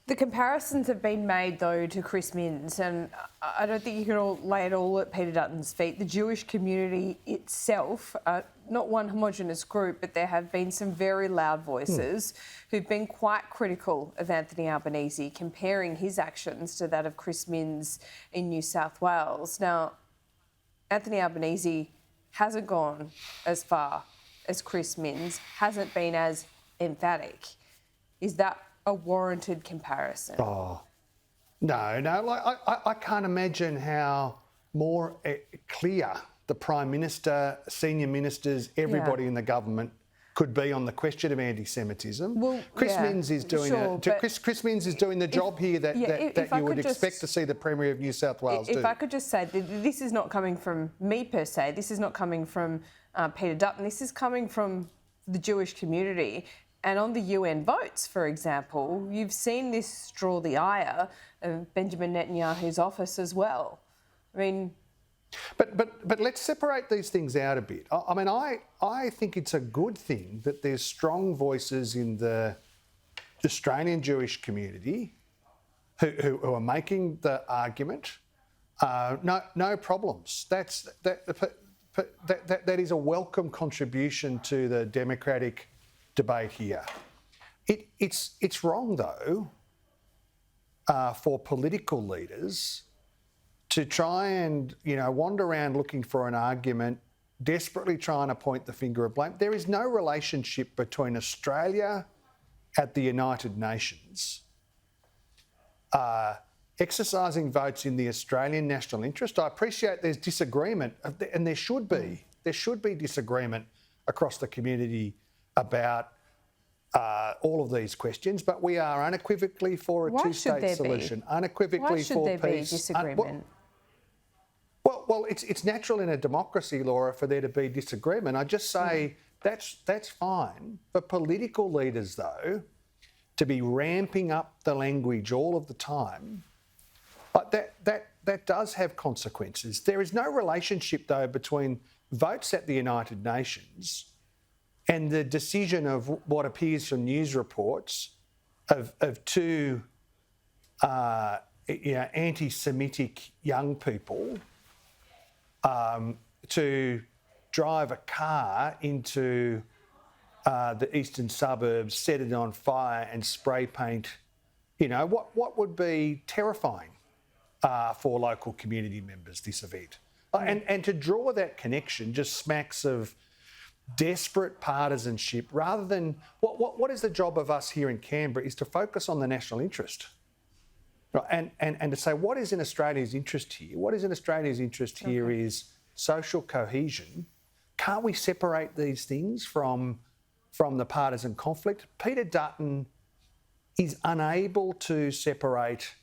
The comparisons have been made, though, to Chris Minns, and I don't think you can all lay it all at Peter Dutton's feet. The Jewish community itself, not one homogenous group, but there have been some very loud voices who've been quite critical of Anthony Albanese, comparing his actions to that of Chris Minns in New South Wales. Now, Anthony Albanese hasn't gone as far as Chris Minns, hasn't been as emphatic. Is that a warranted comparison? Oh, no. Like, I can't imagine how more clear the Prime Minister, senior ministers, everybody in the government could be on the question of anti-Semitism. Well, Chris Minns is doing Chris Minns is doing the job here that you would expect to see the Premier of New South Wales do. If I could just say, this is not coming from me per se. This is not coming from Peter Dutton. This is coming from the Jewish community. And on the UN votes, for example, you've seen this draw the ire of Benjamin Netanyahu's office as well. I mean... But let's separate these things out a bit. I mean, I think it's a good thing that there's strong voices in the Australian Jewish community who are making the argument. No problems. That is a welcome contribution to the democratic debate here. It's wrong, though, for political leaders to try and, wander around looking for an argument, desperately trying to point the finger of blame. There is no relationship between Australia at the United Nations exercising votes in the Australian national interest. I appreciate there's disagreement, and there should be. There should be disagreement across the community about all of these questions, but we are unequivocally for a two-state solution. Unequivocally for peace. Why should there be disagreement? Well, it's natural in a democracy, Laura, for there to be disagreement. I just say that's fine. For political leaders, though, to be ramping up the language all of the time, but that does have consequences. There is no relationship, though, between votes at the United Nations and the decision of what appears from news reports of two anti-Semitic young people to drive a car into the eastern suburbs, set it on fire and spray paint. What would be terrifying for local community members, this event. And to draw that connection just smacks of desperate partisanship rather than... What is the job of us here in Canberra is to focus on the national interest. Right? And to say what is in Australia's interest here? What is in Australia's interest here is social cohesion. Can't we separate these things from the partisan conflict? Peter Dutton is unable to separate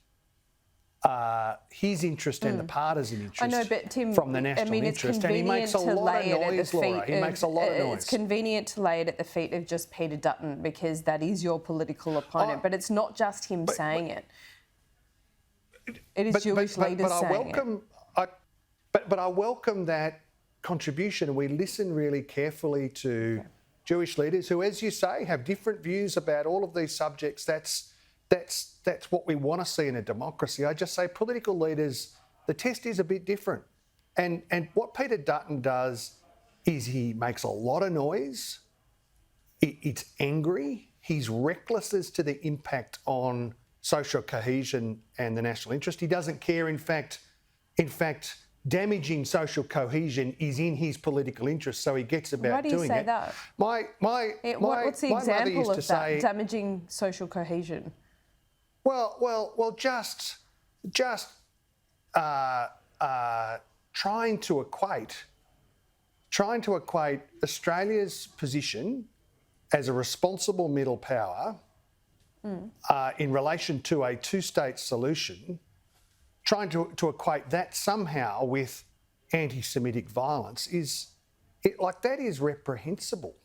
his interest and the partisan interest from the national interest. And he makes a lot of noise, Laura. He makes a lot of noise. It's convenient to lay it at the feet of just Peter Dutton because that is your political opponent. But it's not just him saying it. It is Jewish leaders saying it. But I welcome that contribution, and we listen really carefully to Jewish leaders who, as you say, have different views about all of these subjects. That's what we want to see in a democracy. I just say political leaders, the test is a bit different. And what Peter Dutton does is he makes a lot of noise. It's angry. He's reckless as to the impact on social cohesion and the national interest. He doesn't care. In fact, damaging social cohesion is in his political interest, so he gets about doing it. Why do you say that? What's the example of that, damaging social cohesion? Well, just trying to equate Australia's position as a responsible middle power in relation to a two-state solution, trying to equate that somehow with anti-Semitic violence that is reprehensible.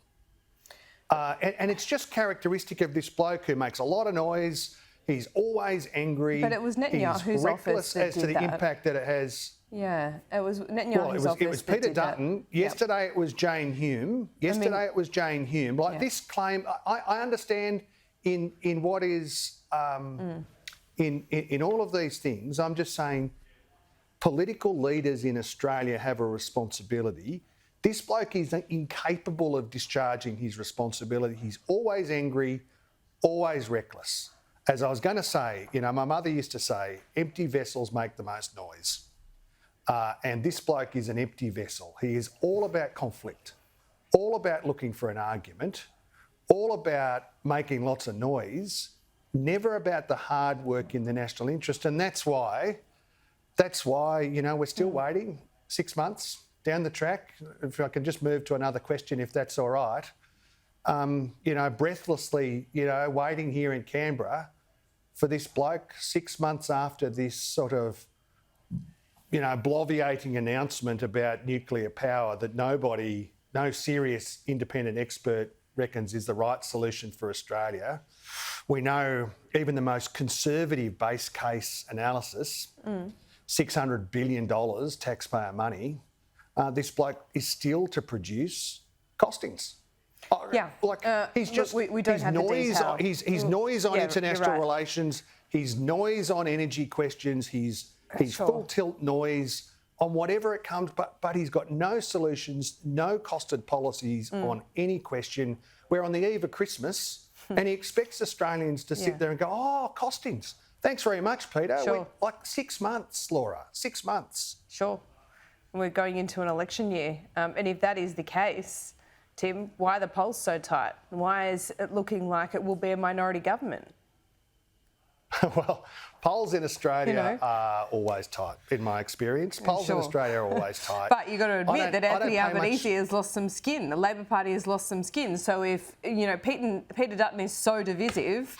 And it's just characteristic of this bloke who makes a lot of noise. He's always angry. But it was Netanyahu's office that as to the impact that it has. Yeah, it was Netanyahu's office. It was Peter Dutton. Yesterday it was Jane Hume. This claim, I understand in what is in all of these things, I'm just saying political leaders in Australia have a responsibility. This bloke is incapable of discharging his responsibility. He's always angry, always reckless. As I was going to say, you know, my mother used to say, empty vessels make the most noise. And this bloke is an empty vessel. He is all about conflict, all about looking for an argument, all about making lots of noise, never about the hard work in the national interest. And that's why, you know, we're still waiting 6 months down the track. If I can just move to another question, if that's all right. You know, breathlessly, you know, waiting here in Canberra for this bloke 6 months after this sort of, you know, bloviating announcement about nuclear power that no serious independent expert reckons is the right solution for Australia. We know even the most conservative base case analysis, $600 billion taxpayer money, this bloke is still to produce costings. Yeah. Like he's just we don't his have noise. the detail. His noise on international right. relations. His noise on energy questions. His Sure. full tilt noise on whatever it comes. But he's got no solutions, no costed policies on any question. We're on the eve of Christmas, and he expects Australians to sit there and go, "Oh, costings. Thanks very much, Peter." Sure. Like 6 months, Laura. 6 months. Sure. We're going into an election year. And if that is the case, Tim, why are the polls so tight? Why is it looking like it will be a minority government? Well, polls in Australia are always tight, in my experience. Polls in Australia are always tight. But you've got to admit that Anthony Albanese has lost some skin. The Labor Party has lost some skin. So if, you know, Peter Dutton is so divisive,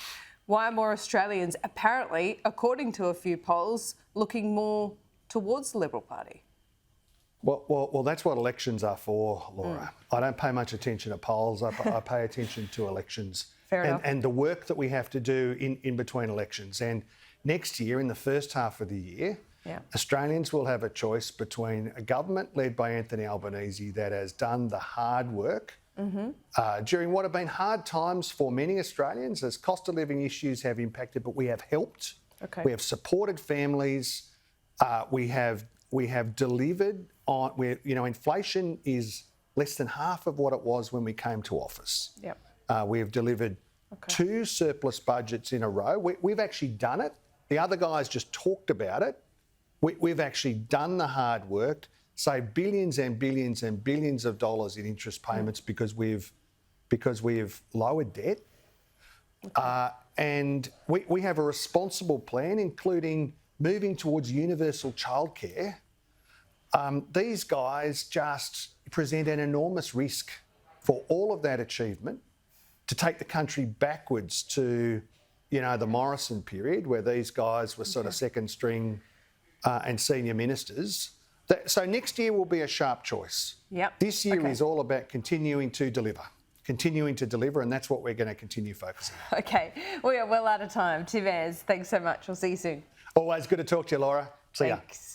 why are more Australians apparently, according to a few polls, looking more towards the Liberal Party? Well, that's what elections are for, Laura. I don't pay much attention to polls. I pay attention to elections. Fair enough. And the work that we have to do in between elections. And next year, in the first half of the year, Australians will have a choice between a government led by Anthony Albanese that has done the hard work during what have been hard times for many Australians as cost of living issues have impacted, but we have helped. Okay. We have supported families. We have delivered on where, you know, inflation is less than half of what it was when we came to office. Yep. We have delivered 2 surplus budgets in a row. We've actually done it. The other guys just talked about it. We've actually done the hard work, saved billions and billions and billions of dollars in interest payments because we've lowered debt. And we have a responsible plan, including moving towards universal childcare. These guys just present an enormous risk for all of that achievement to take the country backwards to, you know, the Morrison period where these guys were sort of second string and senior ministers. So next year will be a sharp choice. Yep. This year is all about continuing to deliver, and that's what we're going to continue focusing on. Okay, we are well out of time. Tim Ayres, thanks so much. We'll see you soon. Always good to talk to you, Laura. See ya. Thanks.